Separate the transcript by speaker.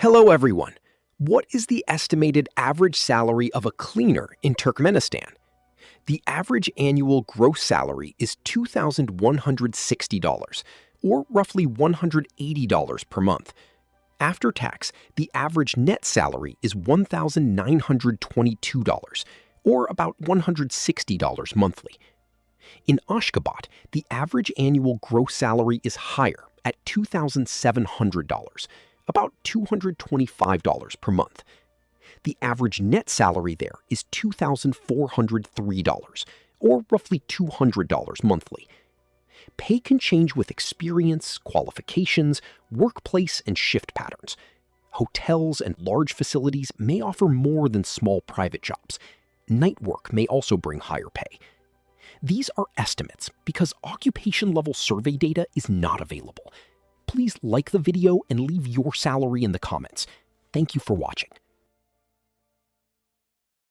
Speaker 1: Hello everyone. What is the estimated average salary of a cleaner in Turkmenistan? The average annual gross salary is $2,160, or roughly $180 per month. After tax, the average net salary is $1,922, or about $160 monthly. In Ashgabat, the average annual gross salary is higher at $2,700, about $225 per month. The average net salary there is $2,403, or roughly $200 monthly. Pay can change with experience, qualifications, workplace, and shift patterns. Hotels and large facilities may offer more than small private jobs. Night work may also bring higher pay. These are estimates because occupation-level survey data is not available. Please like the video and leave your salary in the comments. Thank you for watching.